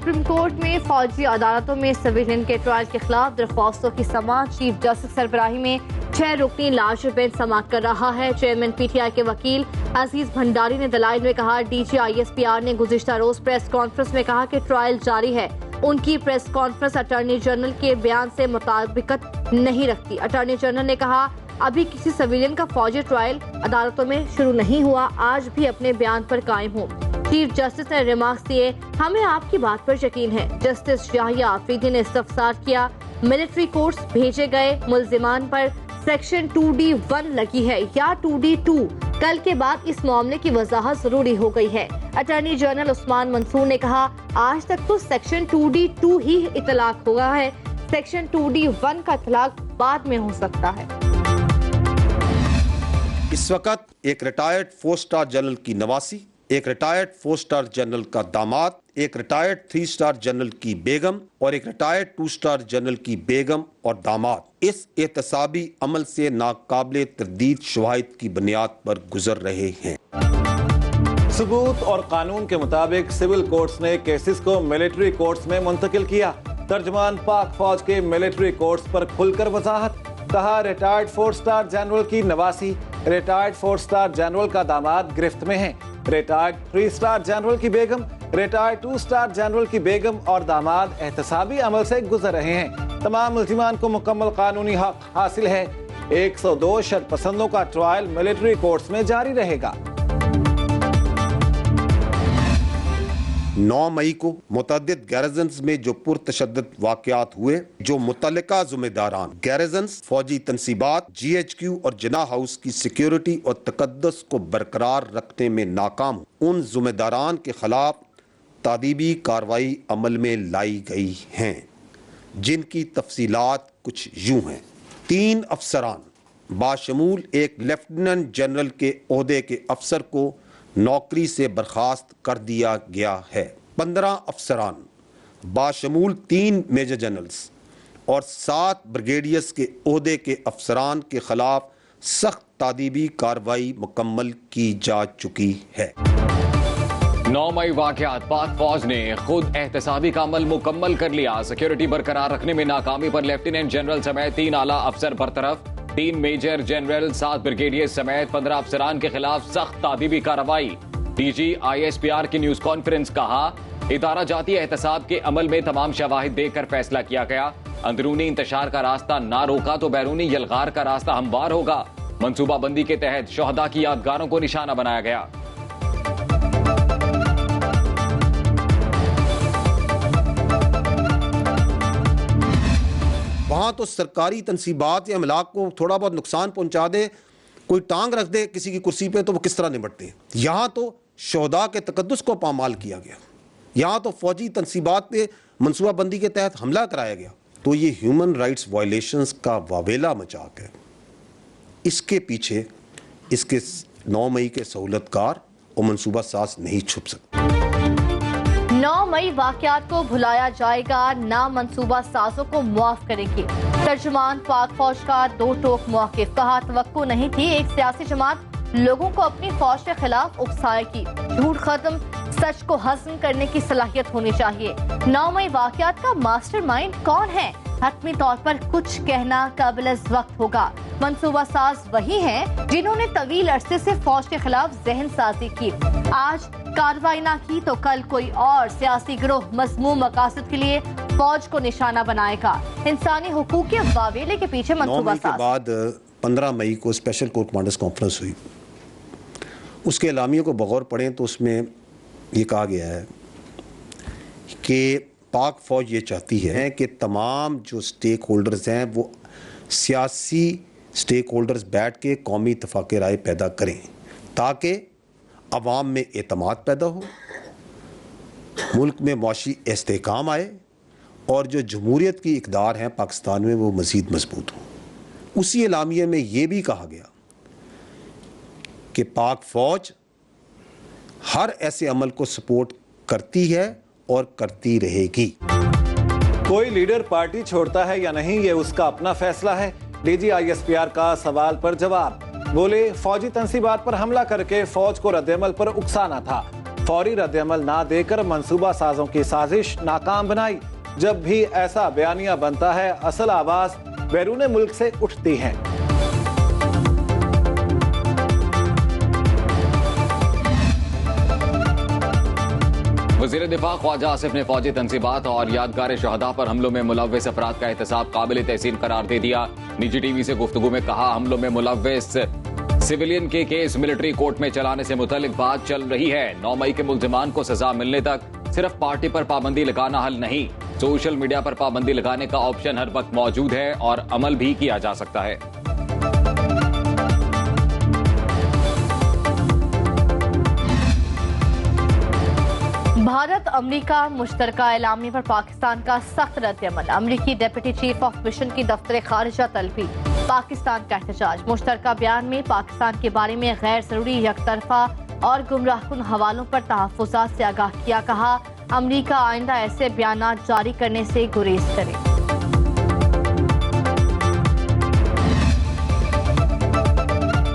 Supreme court में फौजी अदालतों में सिविलियन के ट्रायल के खिलाफ दरख्वास्तों की समाअत चीफ जस्टिस सरबराही में 6 रुकनी लार्ज बेंच समाअत कर रहा है। चेयरमैन पीटीआई के वकील अजीज भंडारी ने दलाइल में कहा, डीजी आईएसपीआर ने गुज़िश्ता रोज प्रेस कॉन्फ्रेंस में कहा कि ट्रायल जारी है। उनकी प्रेस कॉन्फ्रेंस अटॉर्नी जनरल के बयान से मुताबिकत नहीं रखती। अटॉर्नी जनरल ने कहा, अभी किसी सिविलियन का फौजी ट्रायल अदालतों में शुरू नहीं हुआ, आज भी अपने बयान पर कायम हूँ। चीफ जस्टिस ने रिमार्क्स दिए, हमें आपकी बात पर यकीन है। जस्टिस याहिया आफरीदी ने इस्तफसार किया, मिलिट्री कोर्ट्स भेजे गए मुल्जिमान पर सेक्शन 2D1 लगी है या 2D2, कल के बाद इस मामले की वजाहत जरूरी हो गई है। अटॉर्नी जनरल उस्मान मंसूर ने कहा, आज तक तो सेक्शन 2D2 ही इतलाक हुआ है, सेक्शन 2D1 का इतलाक बाद में हो सकता है। इस वक्त एक रिटायर्ड 4 स्टार जनरल की नवासी, एक रिटायर्ड 4 स्टार जनरल का दामाद, एक रिटायर्ड 3 स्टार जनरल की बेगम और एक रिटायर्ड 2 स्टार जनरल की बेगम और दामाद इस एहतसाबी अमल से नाकाबिले तरदीद शवाहिद की बुनियाद पर गुजर रहे हैं। सबूत और कानून के मुताबिक सिविल कोर्ट्स ने केसेस को मिलिट्री कोर्ट्स में मुंतकिल किया। तर्जमान पाक फौज के मिलिट्री कोर्ट्स पर खुलकर वजाहत, कहा रिटायर्ड 4 स्टार जनरल की नवासी, रिटायर्ड 4 स्टार जनरल का दामाद गिरफ्त में है। रिटायर्ड 3 स्टार जनरल की बेगम, रिटायर्ड 2 स्टार जनरल की बेगम और दामाद एहतसाबी अमल से गुजर रहे हैं। तमाम मुल्जिमान को मुकम्मल कानूनी हक हासिल है। 102 शरपसंदों का ट्रायल मिलिट्री कोर्ट्स में जारी रहेगा। 9 मई को मुतअद्दिद गैरजन्स में जो पुरतशद्दुद वाक़यात हुए, जो मुतल्लिका ज़िम्मेदारान गैरजन्स, फौजी तनसीबात, GHQ और जिना हाउस की सिक्योरिटी और तकद्दुस को बरकरार रखने में नाकाम, उन ज़िम्मेदारान के खिलाफ तादीबी कार्रवाई अमल में लाई गई हैं, जिनकी तफसीलात कुछ यूँ हैं। 3 अफसरान बाशमूल एक लेफ्टिनेंट जनरल के ओहदे के अफसर को नौकरी से बर्खास्त कर दिया गया है। 15 अफसरान बाशमूल 3 मेजर जनरल्स और 7 ब्रिगेडियर्स के ओहदे के अफसरान के खिलाफ सख्त तादीबी कार्रवाई मुकम्मल की जा चुकी है। 9 मई वाक़यात, पाक फौज ने खुद एहतसाबी का अमल मुकम्मल कर लिया। सिक्योरिटी बरकरार रखने में नाकामी पर लेफ्टिनेंट जनरल समेत 3 आला अफसर बरतरफ, 3 मेजर जनरल, 7 ब्रिगेडियर समेत 15 अफसरान के खिलाफ सख्त तादीबी कार्रवाई। डीजी ISPR की न्यूज कॉन्फ्रेंस, कहा इदारा जाती एहतसाब के अमल में तमाम शवाहिद देखकर फैसला किया गया। अंदरूनी इंतशार का रास्ता ना रोका तो बैरूनी यलगार का रास्ता हमवार होगा। मनसूबाबंदी के तहत शोहदा की यादगारों को निशाना बनाया गया। वहाँ तो सरकारी तनसीबात या अमलाक को थोड़ा बहुत नुकसान पहुँचा दे, कोई टांग रख दे किसी की कुर्सी पे, तो वो किस तरह निपटते हैं। यहाँ तो शोहदा के तकद्दुस को पामाल किया गया, यहाँ तो फौजी तनसीबात पे मनसूबाबंदी के तहत हमला कराया गया। तो ये ह्यूमन राइट्स वायलेशंस का वावेला मजाक है। इसके पीछे इसके 9 मई के सहूलतकार और मनसूबा साज नहीं छुप सकते। 9 मई वाक़यात को भुलाया जाएगा, ना मंसूबा साजों को मुआफ करेंगे। तर्जुमान पाक फौज का 2 टोक मौक़िफ़, कहा तवक्को नहीं थी एक सियासी जमात लोगों को अपनी फौज के खिलाफ उकसाएगी। झूठ खत्म, सच को हज़म करने की सलाहियत होनी चाहिए। 9 मई वाक़यात का मास्टरमाइंड कौन है? हतमी तौर पर कुछ कहना काबिल वक्त होगा। मंसूबा साज वही हैं जिन्होंने तवील अरसे से फौज के खिलाफ जहन साजी की। आज कार्रवाई ना की तो कल कोई और सियासी गिरोह मज़मूम मकासद के लिए फौज को निशाना बनाएगा। इंसानी हुकूक के वावेले के पीछे मंसूबा साज। 9 मई के बाद 15 मई को स्पेशल कोर कमांडर्स कॉन्फ्रेंस हुई। उसके एलामियों को बगौर पढ़ें तो उसमें ये कहा गया है कि पाक फौज ये चाहती है कि तमाम जो स्टेक होल्डर्स हैं वो सियासी स्टेक होल्डर्स बैठ के कौमी इत्तेफाक राय पैदा करें, ताकि अवाम में एतमाद पैदा हो, मुल्क में मुआशी इस्तेहकाम आए और जो जमहूरियत की इक़दार हैं पाकिस्तान में वो मज़ीद मजबूत हो। उसी एलामिया में ये भी कहा गया कि पाक फौज हर ऐसे अमल को सपोर्ट करती है और करती रहेगी। कोई लीडर पार्टी छोड़ता है या नहीं, ये उसका अपना फैसला है। डीजी ISPR का सवाल पर जवाब, बोले फौजी तनसीबात पर हमला करके फौज को रद्देअमल पर उकसाना था। फौरी रद्द-ए-अमल ना देकर मंसूबा साजों की साजिश नाकाम बनाई। जब भी ऐसा बयानिया बनता है, असल आवाज बैरून मुल्क से उठती हैं। वज़ीर दिफा ख्वाजा आसिफ ने फौजी तंसीबात और यादगार शहदा पर हमलों में मुलव्विस अफराद का एहतसाब काबिल तहसीन करार दे दिया। निजी टीवी से गुफ्तगू में कहा, हमलों में मुलव्विस सिविलियन के केस मिलिट्री कोर्ट में चलाने से मुतल्लिक बात चल रही है। 9 मई के मुल्जिमान को सजा मिलने तक सिर्फ पार्टी पर पाबंदी लगाना हल नहीं, सोशल मीडिया पर पाबंदी लगाने का ऑप्शन हर वक्त मौजूद है और अमल भी किया जा सकता है। भारत अमेरिका मुश्तरका एलामी पर पाकिस्तान का सख्त रद्द-ए-अमल। अमेरिकी डिप्टी चीफ ऑफ मिशन की दफ्तर खारिजा तलबी, पाकिस्तान का एहतजाज। मुश्तरका बयान में पाकिस्तान के बारे में गैर जरूरी यकतरफा और गुमराहकुन हवालों पर तहफ्फुज़ात से आगाह किया। कहा, अमेरिका आइंदा ऐसे बयान जारी करने से गुरेज करे।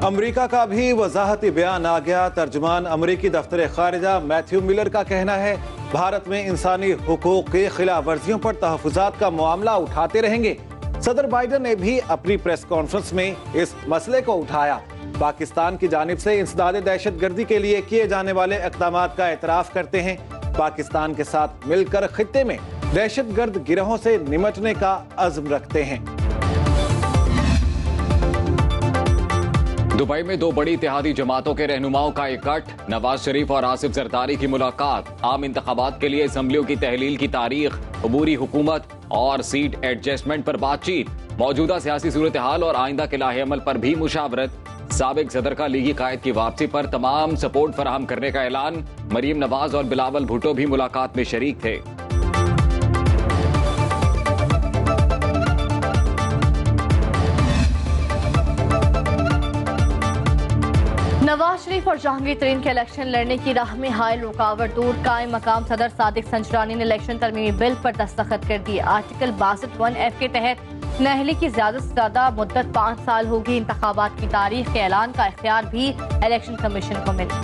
अमेरिका का भी वजाहती बयान आ गया। तर्जुमान अमेरिकी दफ्तर खारिजा मैथ्यू मिलर का कहना है, भारत में इंसानी हुकूक की खिलाफ वर्जियों पर तहफ्फुज़ात का मामला उठाते रहेंगे। सदर बाइडन ने भी अपनी प्रेस कॉन्फ्रेंस में इस मसले को उठाया। पाकिस्तान की जानिब से इंसदाद दहशतगर्दी के लिए किए जाने वाले इक़दामात का एतराफ़ करते हैं। पाकिस्तान के साथ मिलकर खित्ते में दहशतगर्द गिरोहों से निमटने का अज़्म रखते हैं। दुबई में 2 बड़ी इत्तेहादी जमातों के रहनुमाओं का इकट्ठ। नवाज शरीफ और आसिफ जरदारी की मुलाकात। आम इंतखाबात के लिए असम्बलियों की तहलील की तारीख, अबूरी हुकूमत और सीट एडजस्टमेंट पर बातचीत। मौजूदा सियासी सूरत हाल और आइंदा के लाहे अमल पर भी मुशावरत। साबिक सदर का लीगी कायद की वापसी पर तमाम सपोर्ट फराहम करने का ऐलान। मरीम नवाज और बिलावल भुट्टो भी मुलाकात में शरीक थे। नवाज शरीफ और जहांगीर तरीन के इलेक्शन लड़ने की राह में हायल रुकावट दूर। कायम मकाम सदर सादिक संजरानी ने इलेक्शन तरमीमी बिल पर दस्तखत कर दिए। आर्टिकल 62(1)(f) के तहत नहली की ज्यादा से ज्यादा मुद्दत 5 साल होगी। इंतखाबात की तारीख के ऐलान का इख्तियार भी इलेक्शन कमीशन को मिला।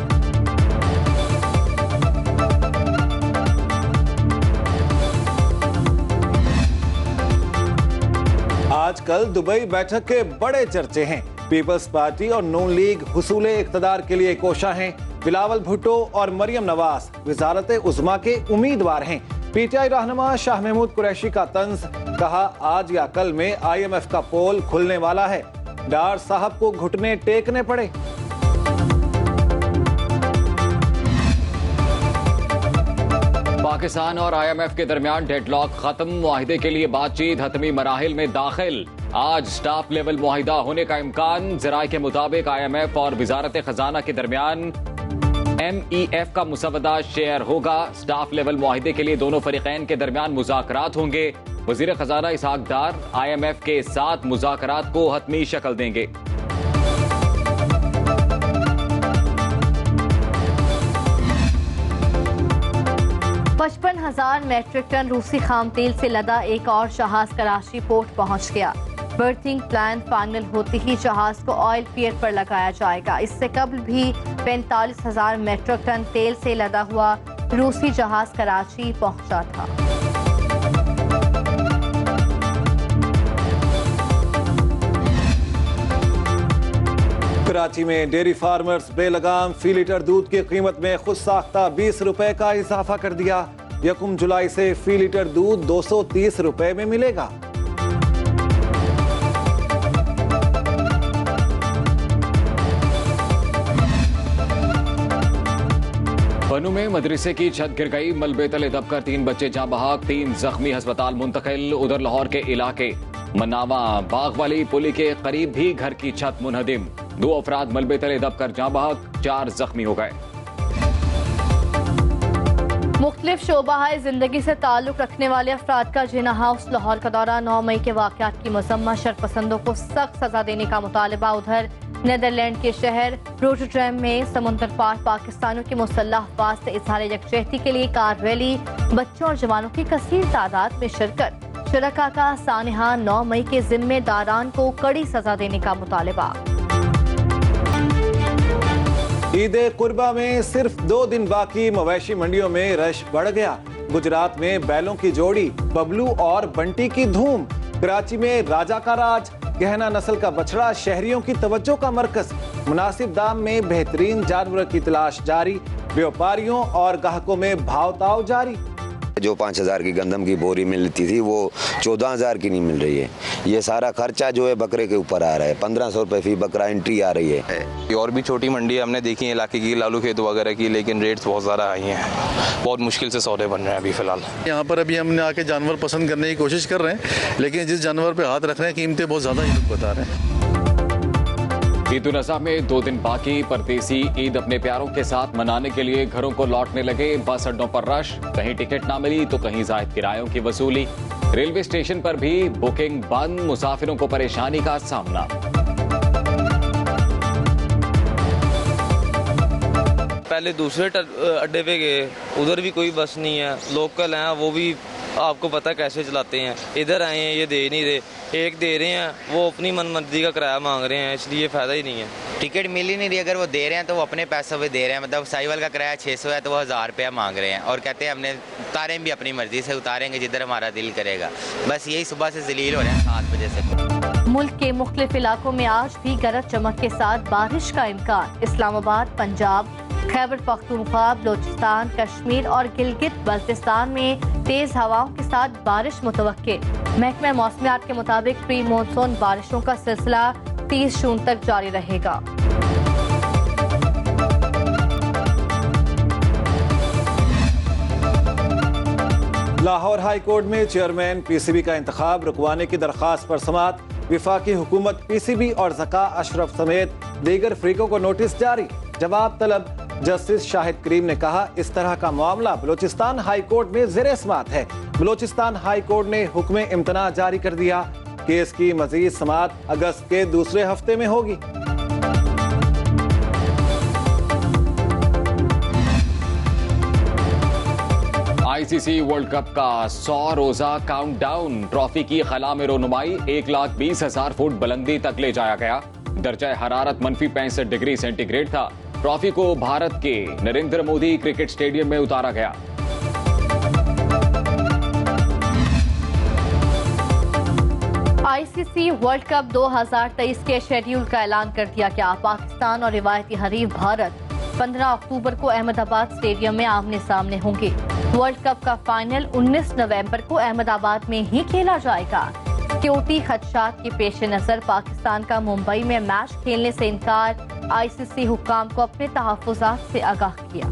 आजकल दुबई बैठक के बड़े चर्चे हैं। पीपल्स पार्टी और नून लीग हुसूले इख्तदार के लिए कोशा हैं। बिलावल भुट्टो और मरियम नवाज वजारत उज़्मा के उम्मीदवार हैं। पीटीआई रहनुमा शाह महमूद कुरैशी का तंज, कहा, आज या कल में IMF का पोल खुलने वाला है। डार साहब को घुटने टेकने पड़े। पाकिस्तान और IMF के दरमियान डेडलॉक खत्म। मुआहिदे के लिए बातचीत हतमी मराहिल में दाखिल। आज स्टाफ लेवल मुआहिदा होने का इम्कान। ज़राए के मुताबिक IMF और वजारत खजाना के दरमियान MEF का मुसवदा शेयर होगा। स्टाफ लेवल मुआहिदे के लिए दोनों फरीकैन के दरमियान मुज़ाकरात होंगे। वज़ीर खजाना इसहाक डार IMF के साथ मुज़ाकरात को हतमी शक्ल देंगे। 55,000 मैट्रिक टन रूसी खाम तेल से लदा एक और जहाज कराची पोर्ट पहुंच गया। बर्थिंग प्लान फाइनल होते ही जहाज को ऑयल पियर पर लगाया जाएगा। इससे कबल भी 45,000 मैट्रिक टन तेल से लदा हुआ रूसी जहाज कराची पहुंचा था। कराची में डेयरी फार्मर्स बेलगाम फी लीटर दूध की कीमत में खुद साख्ता 20 रुपए का इजाफा कर दिया। 1 जुलाई से फी लीटर दूध 230 रुपए में मिलेगा। बनू में मदरसे की छत गिर गई। मलबे तले दबकर 3 बच्चे जाँ बहक, 3 जख्मी, अस्पताल मुंतकिल। उधर लाहौर के इलाके मनावा बाग वाली पुली के करीब भी घर की छत मुनहदिम। 2 अफराद मलबे तले दबकर जाँ बहक, 4 जख्मी हो गए। मुख्तलिफ शोबाए जिंदगी से ताल्लुक रखने वाले अफराद का जिना हाउस लाहौर का दौरा। 9 मई के वाकयात की मजम्मत, शरपसंदों को सख्त सजा देने का मुतालबा। उधर नीदरलैंड के शहर रोटरडैम में समुंदर पार पाकिस्तानियों की मुसल्लह अफवाज से इजहार यकजहती के लिए कार रैली। बच्चों और जवानों की कसीर तादाद में शिरकत। शुरका का सानहा 9 मई के जिम्मेदारान को कड़ी सजा देने का मुतालबा। ईद कुर्बा में सिर्फ 2 दिन बाकी मवेशी मंडियों में रश बढ़ गया। गुजरात में बैलों की जोड़ी बबलू और बंटी की धूम। कराची में राजा का राज, गहना नस्ल का बछड़ा शहरियों की तवज्जो का मरकज। मुनासिब दाम में बेहतरीन जानवर की तलाश जारी। व्यापारियों और ग्राहकों में भाव-ताव जारी। जो 5,000 की गंदम की बोरी मिलती थी वो 14,000 की नहीं मिल रही है। ये सारा खर्चा जो है बकरे के ऊपर आ रहा है। 1500 रुपए फी बकरा एंट्री आ रही है। और भी छोटी मंडी हमने देखी है इलाके की, लालू खेत वगैरह की, लेकिन रेट्स बहुत ज़्यादा हाई हैं। बहुत मुश्किल से सौदे बन रहे हैं अभी फ़िलहाल। यहाँ पर अभी हमने आके जानवर पसंद करने की कोशिश कर रहे हैं, लेकिन जिस जानवर पे हाथ रख रहे हैं कीमतें बहुत ज़्यादा ही लोग बता रहे हैं। ईद उल अज़हा में 2 दिन बाकी। परदेसी ईद अपने प्यारों के साथ मनाने के लिए घरों को लौटने लगे। बस अड्डों पर रश, कहीं टिकट ना मिली तो कहीं जायद किरायों की वसूली। रेलवे स्टेशन पर भी बुकिंग बंद, मुसाफिरों को परेशानी का सामना। पहले दूसरे अड्डे पे गए, उधर भी कोई बस नहीं है। लोकल हैं वो भी आपको पता कैसे चलाते हैं। इधर आए हैं ये दे नहीं रहे, एक दे रहे हैं वो अपनी मनमर्जी का किराया मांग रहे हैं, इसलिए फ़ायदा ही नहीं है। टिकट मिल ही नहीं रही। अगर वो दे रहे हैं तो वो अपने पैसों पे दे रहे हैं। मतलब साइवल का किराया 600 है तो वो 1000 रुपया मांग रहे हैं और कहते हैं हमने उतारें भी अपनी मर्जी से उतारेंगे जिधर हमारा दिल करेगा। बस यही सुबह से जलील हो रहे हैं 7 बजे से। मुल्क के मुख्तलिफ इलाकों में आज भी गरज चमक के साथ बारिश का इम्कान। इस्लामाबाद, पंजाब, खैबर पख्तूनख्वा, बलोचिस्तान, कश्मीर और गिलगित बल्तिस्तान में तेज हवाओं के साथ बारिश मुतवक्के। महकमा मौसमियात के मुताबिक प्री मानसून बारिशों का सिलसिला 30 जून तक जारी रहेगा। लाहौर हाई कोर्ट में चेयरमैन पीसीबी का इंतखाब रुकवाने की दरख्वास्त पर समाअत। विफाकी हुकूमत, पीसीबी और ज़का अशरफ समेत दीगर फरीकों को नोटिस जारी। जवाब तलब। जस्टिस शाहिद करीम ने कहा इस तरह का मामला बलोचिस्तान हाई कोर्ट में ज़ेरे समाअत है। बलोचिस्तान हाई कोर्ट ने हुक्म इम्तना जारी कर दिया। केस की मजीद समाअत अगस्त के दूसरे हफ्ते में होगी। आईसीसी वर्ल्ड कप का 100 रोजा काउंटडाउन। ट्रॉफी की खला में रोनुमाई 1,20,000 फुट बुलंदी तक ले जाया गया। दर्जा हरारत -65 डिग्री सेंटीग्रेड था। ट्रॉफी को भारत के नरेंद्र मोदी क्रिकेट स्टेडियम में उतारा गया। आईसीसी वर्ल्ड कप 2023 के शेड्यूल का ऐलान कर दिया गया। पाकिस्तान और रिवायती हरीफ भारत 15 अक्टूबर को अहमदाबाद स्टेडियम में आमने सामने होंगे। वर्ल्ड कप का फाइनल 19 नवंबर को अहमदाबाद में ही खेला जाएगा। सिक्योरिटी खदशात के पेश नजर पाकिस्तान का मुंबई में मैच खेलने से इनकार। आईसीसी हुक्काम को अपने तहफ्फुज़ात से आगाह किया।